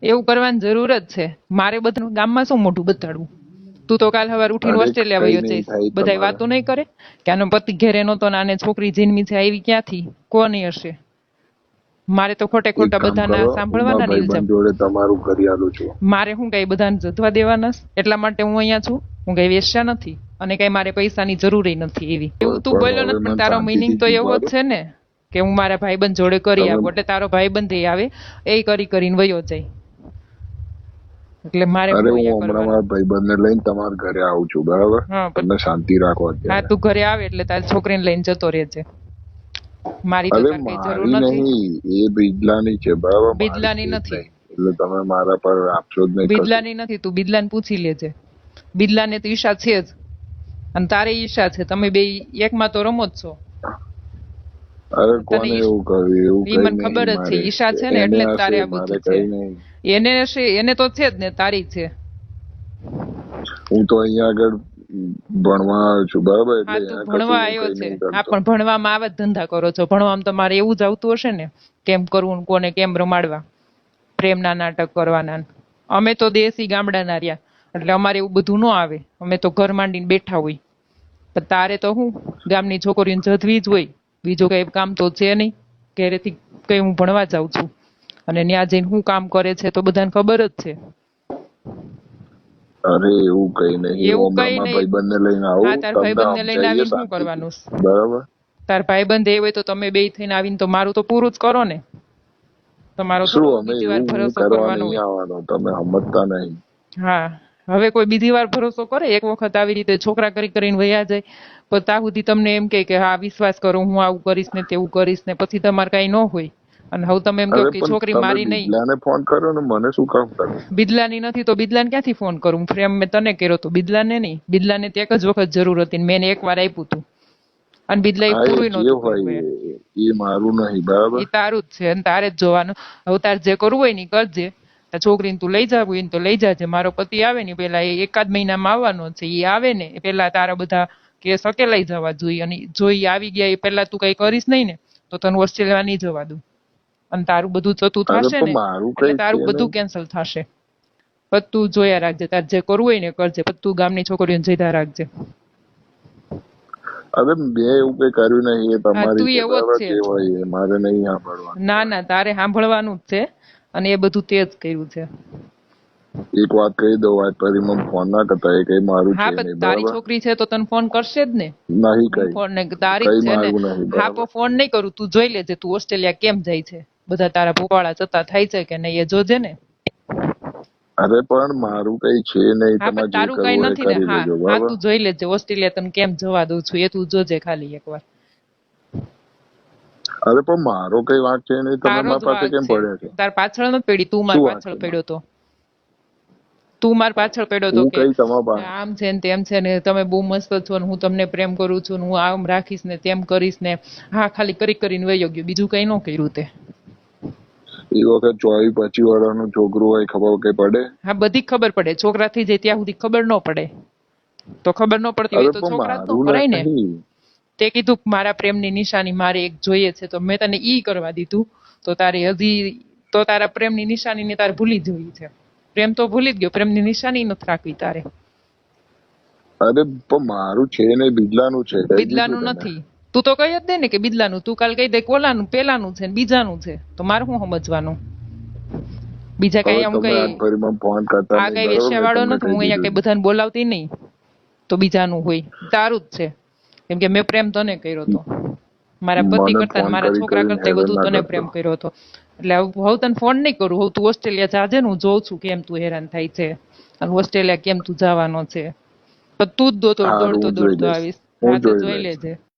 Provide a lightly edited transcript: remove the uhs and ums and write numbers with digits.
એવું કરવાની જરૂર જ છે. મારે બધું ગામમાં શું મોઢું બતાડવું? તું તો કાલ સવારે ઉઠીને ઓસ્ટ્રેલિયા વયો જઈશ, બધાય વાતો નહીં કરે કે આનો પતિ ઘેરે નહોતો ને આને છોકરી જન્મી છે, આવી ક્યાંથી, કોની હશે? મારે તો ખોટે ખોટા બધાના સાંભળવાના ને ઇલ્ઝામ. જોડે તમારું કરિયાલું છું. મારે હું કઈ બધાને જધવા દેવાના છે? એટલા માટે હું અહીંયા છું. હું કઈ વેશ્યા નથી અને કઈ મારે પૈસાની જરૂર નથી એવી. એવું તું બોલ્યો નથી, પણ તારો મિનિંગ તો એવો જ છે ને કે હું મારા ભાઈબંધ જોડે કરી આપું, એટલે તારો ભાઈબંધ આવે એ કરીને વયો જાય. એટલે મારે મારા ભાઈબંધને લઈને તમારા ઘરે આવું છું, બરાબર? તમને શાંતિ રાખો. હા, તું ઘરે આવે એટલે તારી છોકરીને લઈને જતો રહેજે. મારી તો કઈ જરૂર નથી. એ બિદલાની છે, બરાબર? બિદલાની નથી એટલે તમે મારા પર આપશો જ નહીં. બિદલાની નથી, તું બિદલાને પૂછી લેજે. બિદલાને તો ઈચ્છા છે જ અને તારે ઈચ્છા છે, તમે બે એકમાં તો રમો જ છો. અરે કોને એવું કર્યું? એ મને ખબર જ છે, ઈચ્છા છે ને એટલે જ તારે આ બધું છે. એને તો છે જ ને, તારી છે. હું તો અહીંયા આગળ ભણવા આવ્યો છું, બરાબર? હા, તું ભણવા આવ્યો છે. હા, પણ ભણવામાં આવા જ ધંધા કરો છો. ભણવામાં તમારે એવું જ આવતું હશે ને, કેમ કરવું, કોને કેમ રમાડવા, પ્રેમના નાટક કરવાના. અમે તો દેશી ગામડાના રહ્યા, એટલે અમારે એવું બધું ન આવે. અમે તો ઘર માંડીને બેઠા હોય. પણ તારે તો હું ગામની છોકરીઓને જધવી જ હોય, બીજું કઈ કામ તો છે નહીં. ઘરેથી કઈ હું ભણવા જાઉં છું અને ત્યાં જઈને હું કામ કરે છે તો બધાને ખબર જ છે. અરે એવું કઈ નહીં, એવું કઈ નહીં. ભાઈબંધને લઈને આવું. હા, તાર ભાઈબંધને લઈને આવીને શું કરવાનું? બરાબર, તાર ભાઈબંધ એ હોય તો તમે બે થઈને આવીને તો મારું તો પૂરું જ કરો ને. તમારો બીજી વાર ભરોસો કરવાનો તમે સમજતા નહીં. હા, હવે કોઈ બીજી વાર ભરોસો કરે? એક વખત આવી રીતે છોકરા કરીને વયા જાય, પણ ત્યાં સુધી તમને એમ કે હા વિશ્વાસ કરો, હું આવું કરીશ ને તેવું કરીશ ને, પછી તમારે કઈ ન હોય. અને હવે તમે એમ કહો કે છોકરી મારી નહીં. બિદલાને ફોન કર્યો ને, મને શું કામ કર્યું? બિદલાની નથી તો બિદલાને ક્યાંથી ફોન કરું? ફ્રેમ મેં તને કર્યો તો, બિદલાને નહીં. બિદલાને એક જ વખત જરૂર હતી, મેં એક વાર આપ્યું હતું અને બિદલા એ પૂરું નહોતું. એ મારું નહીં, બરાબર? એ તારું જ છે અને તારે જ જોવાનું. હવે તારે જે કરવું હોય ને કરજે. છોકરીને તું લઈ જાવ હોય તો લઈ જાજે. મારો પતિ આવે ને પેલા એકાદ મહિનામાં આવવાનો છે, એ આવે ને પેલા તારા બધા કેસ અકેલાઈ જવા જોઈએ. અને જો એ આવી ગયા એ પેલા તું કઈ કરીશ નહીં ને તો તને ઓસ્ટ્રેલિયા નહીં જવા દઉં. અને તારું બધું જતું થશે ને એટલે તારું બધું કેન્સલ થશે. પણ તું જોયા રાખજે, તારે જે કરવું હોય ને કરજે, પણ તું ગામની છોકરીઓને જઈધા રાખજે. અરે મેં એવું કઈ કર્યું નહીં, એ તમારી તું એવો જ છે. મારે નહીં સાંભળવાનું. ના, તારે સાંભળવાનું જ છે અને એ બધું તે જ કર્યું છે. એક વાત કહી દઉં, આજ પછી મને ફોન ના કરતા, એ કઈ મારું છે નહીં. તારી છોકરી છે તો તને ફોન કરશે જ ને. નહીં કઈ ફોન ને તારી છે ને. હા, પણ ફોન નહીં કરું, તું જોઈ લેજે તું ઓસ્ટ્રેલિયા કેમ જાય છે. બધા તારા ભોપાળા જતા થાય છે કે નહીં એ જોજે ને. અરે પણ મારું કઈ છે નહીં. હા, તારું કઈ નથી ને. હા, તું જોઈ લેજે ઓસ્ટ્રેલિયા તને કેમ જવા દઉં છું એ તું જોજે ખાલી એકવાર. અરે પણ મારો કઈ વાત છે નહીં, તમે મારા પાસે કેમ પડ્યા છે? તાર પાછળ નથી પડી, તું માર પાછળ પડ્યો તો. તું માર પાછળ પડ્યો તો કે આમ છે ને તેમ છે ને, તમે બહુ મસ્ત છો ને હું તમને પ્રેમ કરું છું ને હું આમ રાખીશ ને તેમ કરીશ ને. હા, ખાલી કરીને વયો ગયો, બીજું કઈ ન કર્યું તે. એ વખત 24-25 વર્ષનું છોકરું હોય, ખબર કઈ પડે? હા, બધી ખબર પડે. છોકરા થઈ જાય ત્યાં સુધી ખબર ન પડે. તો ખબર ન પડતી હોય તો છોકરા જ ન કરાય ને. તે કીધું મારા પ્રેમની નિશાની મારે એક જોઈએ છે તો મેં તને ઈ કરવા દીધું. તો તારે હજી તો તારા પ્રેમની નિશાની ને તારે ભૂલી જવી છે. પ્રેમ તો ભૂલી જ ગયો, પ્રેમની નિશાની નથી રાખવી તારે. અરે પણ મારું છે ને, બિદલાનું છે. બિદલાનું નથી. તું તો કહી જ દે ને કે બિદલાનું. તું કાલ કહી દે કોલાનું, પેલાનું છે ને બીજાનું છે, તો મારે શું સમજવાનું? બીજા કઈ આમ કઈ આ કઈ વેશ્યા વાળો નથી. હું અહીંયા કઈ બધાને બોલાવતી નહીં તો બીજાનું હોય. તારું જ છે, કેમ કે મેં પ્રેમ તને કર્યો હતો. મારા પતિ કરતા મારા છોકરા કરતા બધું તને પ્રેમ કર્યો હતો. એટલે હવે તને ફોન નહીં કરું. હવે તું ઓસ્ટ્રેલિયા જાજે ને, હું જોઉં છું કેમ તું હેરાન થાય છે અને ઓસ્ટ્રેલિયા કેમ તું જવાનો છે. તો તું જ દોડતો આવીશ. જોઈ લેજે.